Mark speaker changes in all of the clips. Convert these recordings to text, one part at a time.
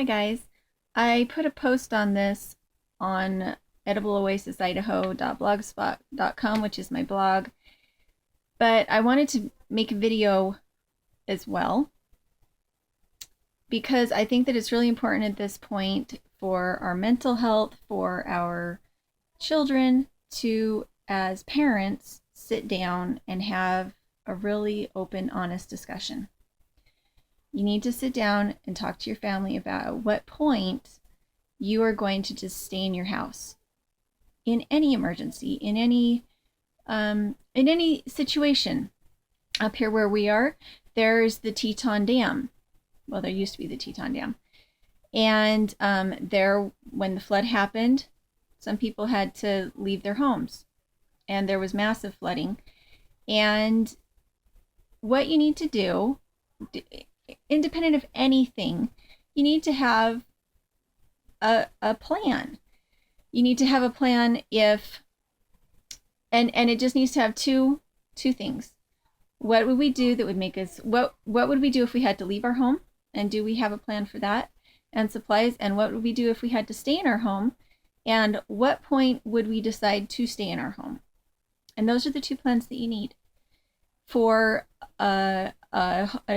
Speaker 1: guys. I put a post on this on edibleoasisidaho.blogspot.com, which is my blog, but I wanted to make a video as well because I think that it's really important at this point for our mental health, for our children to, as parents, sit down and have a really open, honest discussion. You need to sit down and talk to your family about at what point you are going to just stay in your house. In any emergency, in any situation. Up here where we are, there's the Teton Dam. Well, there used to be the Teton Dam. And there, when the flood happened, some people had to leave their homes. And there was massive flooding. And what you need to do, independent of anything, you need to have a plan. You need to have a plan if, and it just needs to have two things. What would we do that would make us, what would we do if we had to leave our home? And do we have a plan for that? And supplies. And what would we do if we had to stay in our home? And what point would we decide to stay in our home? And those are the two plans that you need for a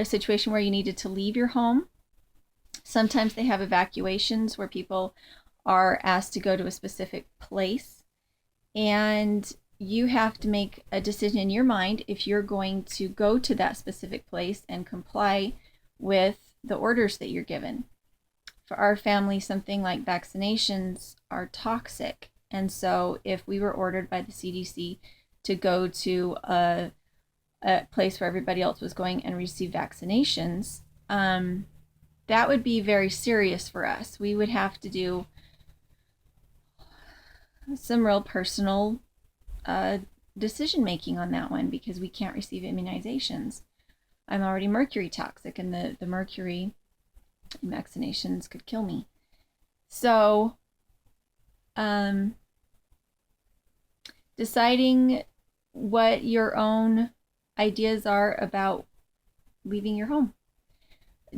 Speaker 1: situation where you needed to leave your home. Sometimes they have evacuations where people are asked to go to a specific place, and you have to make a decision in your mind if you're going to go to that specific place and comply with the orders that you're given. For our family, something like vaccinations are toxic, and so if we were ordered by the CDC to go to a place where everybody else was going and receive vaccinations, that would be very serious for us. We would have to do some real personal decision making on that one because we can't receive immunizations. I'm already mercury toxic, and the mercury vaccinations could kill me. So deciding what your own ideas are about leaving your home.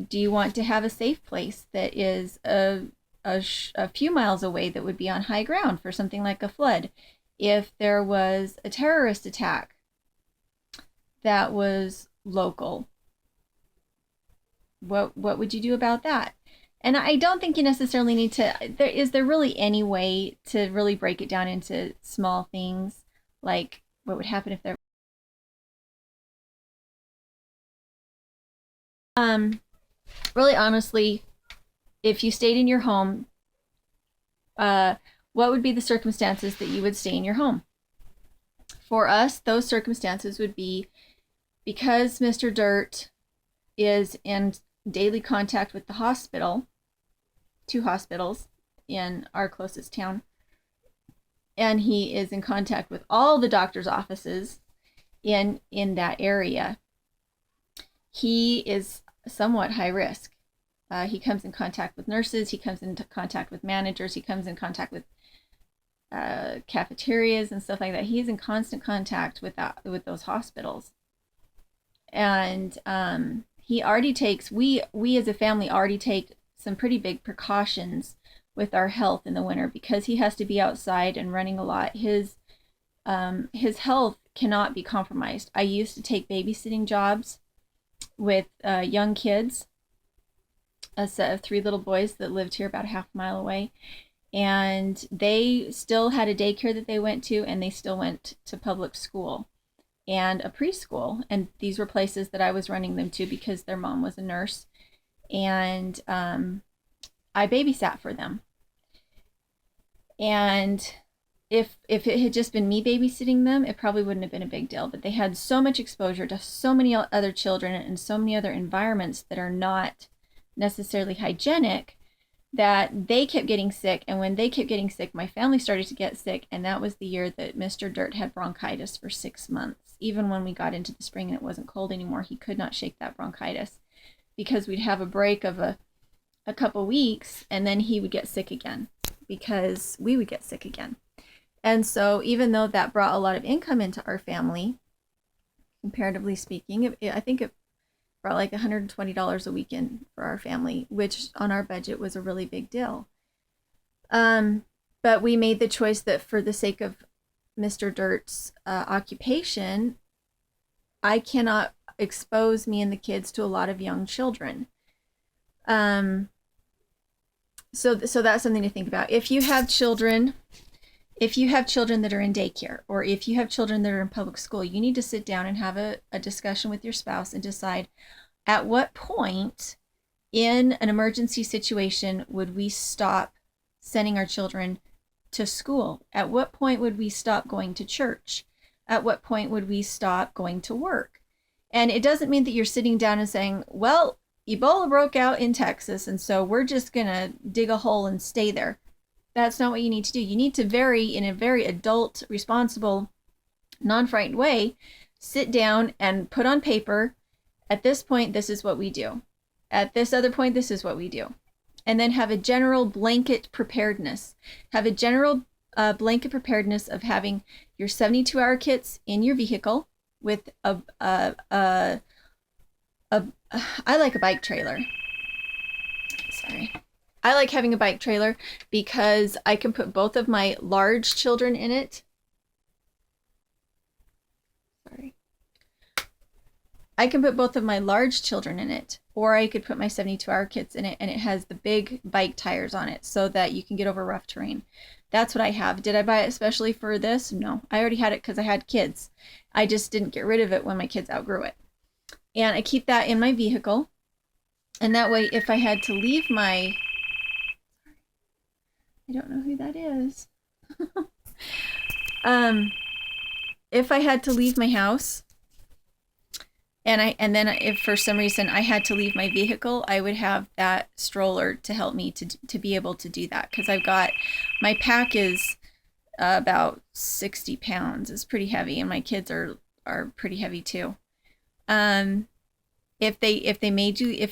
Speaker 1: Do you want to have a safe place that is a few miles away that would be on high ground for something like a flood? If there was a terrorist attack that was local, what would you do about that? And I don't think you necessarily need to, is there really any way to really break it down into small things? Like what would happen if there really honestly, if you stayed in your home, what would be the circumstances that you would stay in your home? For us, those circumstances would be because Mr. Dirt is in daily contact with the hospital, 2 hospitals in our closest town, and he is in contact with all the doctor's offices in that area. He is somewhat high risk. He comes in contact with nurses, he comes into contact with managers, he comes in contact with cafeterias and stuff like that. He's in constant contact with those hospitals. And he already takes, we as a family already take some pretty big precautions with our health in the winter because he has to be outside and running a lot. His health cannot be compromised. I used to take babysitting jobs with young kids, a set of 3 little boys that lived here about a half mile away, and they still had a daycare that they went to, and they still went to public school and a preschool, and these were places that I was running them to because their mom was a nurse, and I babysat for them. And if it had just been me babysitting them, it probably wouldn't have been a big deal. But they had so much exposure to so many other children and so many other environments that are not necessarily hygienic that they kept getting sick. And when they kept getting sick, my family started to get sick. And that was the year that Mr. Dirt had bronchitis for 6 months. Even when we got into the spring and it wasn't cold anymore, he could not shake that bronchitis because we'd have a break of a couple weeks and then he would get sick again because we would get sick again. And so even though that brought a lot of income into our family, comparatively speaking, I think for like $120 a weekend for our family, which on our budget was a really big deal. But we made the choice that for the sake of Mr. Dirt's occupation, I cannot expose me and the kids to a lot of young children. So that's something to think about. If you have children that are in daycare, or if you have children that are in public school, you need to sit down and have a discussion with your spouse and decide at what point in an emergency situation would we stop sending our children to school? At what point would we stop going to church? At what point would we stop going to work? And it doesn't mean that you're sitting down and saying, well, Ebola broke out in Texas, and so we're just going to dig a hole and stay there. That's not what you need to do. You need to in a very adult, responsible, non-frightened way, sit down and put on paper, at this point, this is what we do. At this other point, this is what we do. And then have a general blanket preparedness. Have a general blanket preparedness of having your 72-hour kits in your vehicle with I like a bike trailer. Sorry. I like having a bike trailer because I can put both of my large children in it. Sorry. I can put both of my large children in it, or I could put my 72-hour kits in it, and it has the big bike tires on it so that you can get over rough terrain. That's what I have. Did I buy it especially for this? No. I already had it because I had kids. I just didn't get rid of it when my kids outgrew it. And I keep that in my vehicle. And that way, if I had to leave my... I don't know who that is. If I had to leave my house, and then if for some reason I had to leave my vehicle, I would have that stroller to help me to be able to do that. Because my pack is about 60 pounds. It's pretty heavy, and my kids are pretty heavy too. If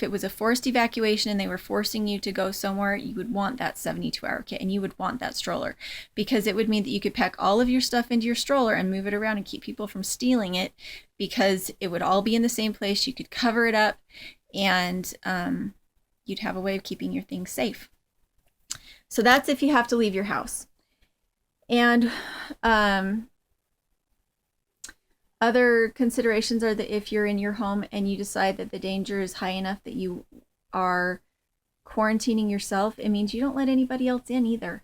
Speaker 1: it was a forced evacuation and they were forcing you to go somewhere, you would want that 72-hour kit, and you would want that stroller, because it would mean that you could pack all of your stuff into your stroller and move it around and keep people from stealing it, because it would all be in the same place. You could cover it up, and you'd have a way of keeping your things safe. So that's if you have to leave your house. And other considerations are that if you're in your home and you decide that the danger is high enough that you are quarantining yourself, it means you don't let anybody else in either,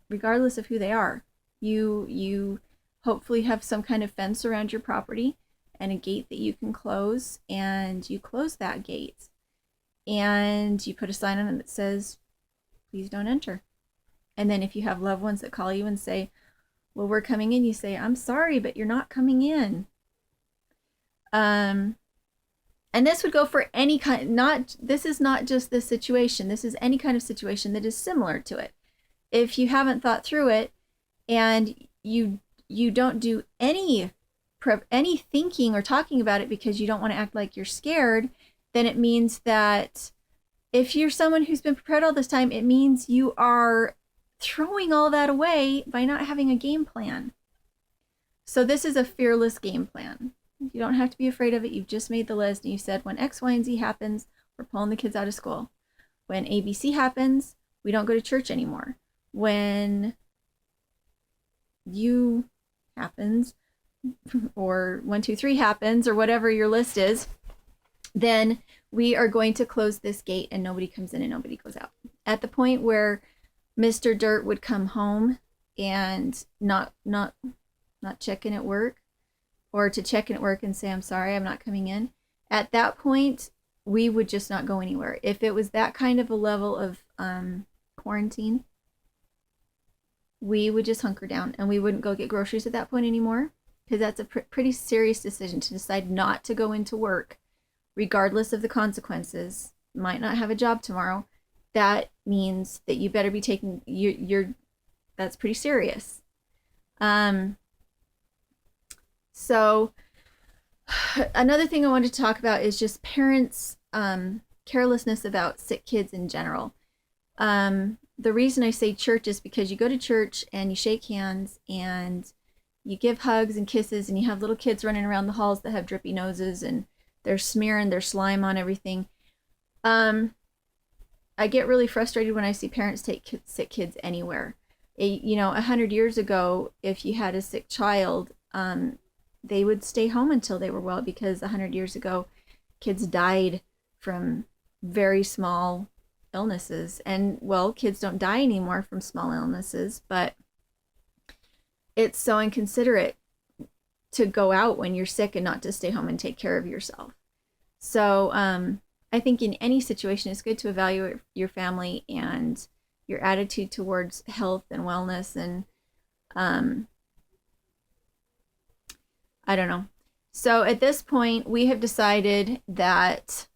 Speaker 1: regardless of who they are. You hopefully have some kind of fence around your property and a gate that you can close, and you close that gate. And you put a sign on it that says, please don't enter. And then if you have loved ones that call you and say, well, we're coming in, you say, I'm sorry, but you're not coming in. And this would go for any kind, this is not just this situation. This is any kind of situation that is similar to it. If you haven't thought through it and you don't do any thinking or talking about it because you don't want to act like you're scared, then it means that if you're someone who's been prepared all this time, it means you are throwing all that away by not having a game plan. So this is a fearless game plan. You don't have to be afraid of it. You've just made the list and you said, when X, Y, and Z happens, we're pulling the kids out of school. When ABC happens, we don't go to church anymore. When U happens, or 1, 2, 3 happens, or whatever your list is, then we are going to close this gate and nobody comes in and nobody goes out. At the point where Mr. Dirt would come home and not check in at work, or to check in at work and say, I'm sorry, I'm not coming in. At that point, we would just not go anywhere. If it was that kind of a level of quarantine, we would just hunker down and we wouldn't go get groceries at that point anymore, because that's a pretty serious decision to decide not to go into work, regardless of the consequences. Might not have a job tomorrow. That means that you better be taking that's pretty serious. So another thing I wanted to talk about is just parents' carelessness about sick kids in general. The reason I say church is because you go to church and you shake hands and you give hugs and kisses, and you have little kids running around the halls that have drippy noses and they're smearing their slime on everything. I get really frustrated when I see parents take sick kids anywhere. 100 years ago, if you had a sick child, they would stay home until they were well, because 100 years ago, kids died from very small illnesses. And, well, kids don't die anymore from small illnesses, but it's so inconsiderate to go out when you're sick and not to stay home and take care of yourself. So, I think in any situation, it's good to evaluate your family and your attitude towards health and wellness. And I don't know. So at this point, we have decided that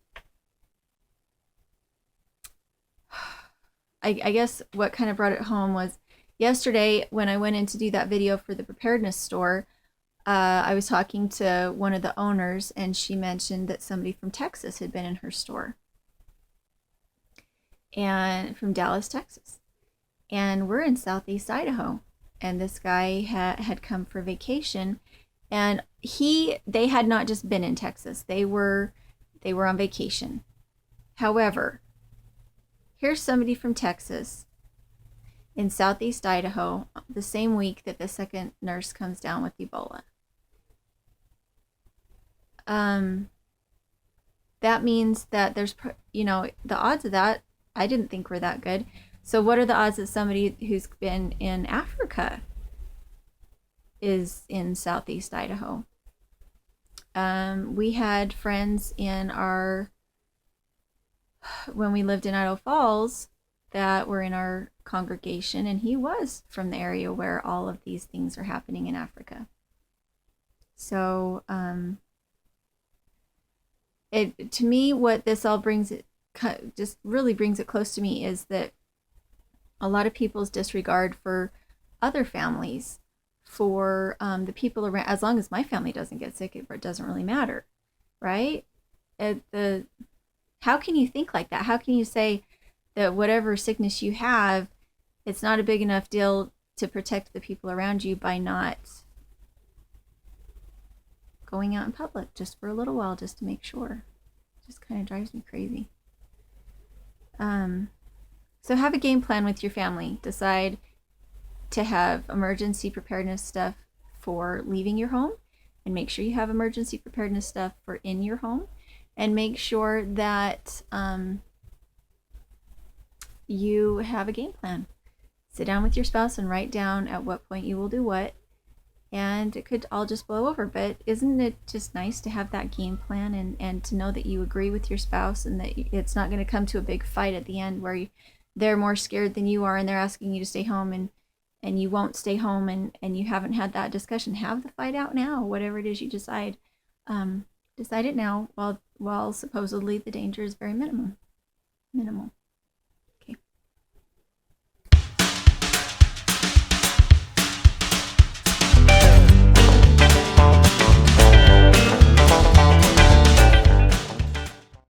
Speaker 1: I guess what kind of brought it home was yesterday when I went in to do that video for the preparedness store. I was talking to one of the owners, and she mentioned that somebody from Texas had been in her store, and from Dallas, Texas. And we're in Southeast Idaho, and this guy had come for vacation, and they had not just been in Texas. They were on vacation. However, here's somebody from Texas in Southeast Idaho the same week that the second nurse comes down with Ebola. That means that there's, the odds of that, I didn't think were that good. So what are the odds that somebody who's been in Africa is in Southeast Idaho? We had friends when we lived in Idaho Falls, that were in our congregation, and he was from the area where all of these things are happening in Africa. So, to me, what this all just really brings it close to me is that a lot of people's disregard for other families, for the people around. As long as my family doesn't get sick, it doesn't really matter, right? How can you think like that? How can you say that whatever sickness you have, it's not a big enough deal to protect the people around you by not going out in public just for a little while, just to make sure? It just kind of drives me crazy. So have a game plan with your family. Decide to have emergency preparedness stuff for leaving your home, and make sure you have emergency preparedness stuff for in your home, and make sure that you have a game plan. Sit down with your spouse and write down at what point you will do what, and it could all just blow over. But isn't it just nice to have that game plan, and to know that you agree with your spouse, and that it's not going to come to a big fight at the end where they're more scared than you are, and they're asking you to stay home, and you won't stay home, and you haven't had that discussion. Have the fight out now. Whatever it is you decide, decide it now while supposedly the danger is very minimal.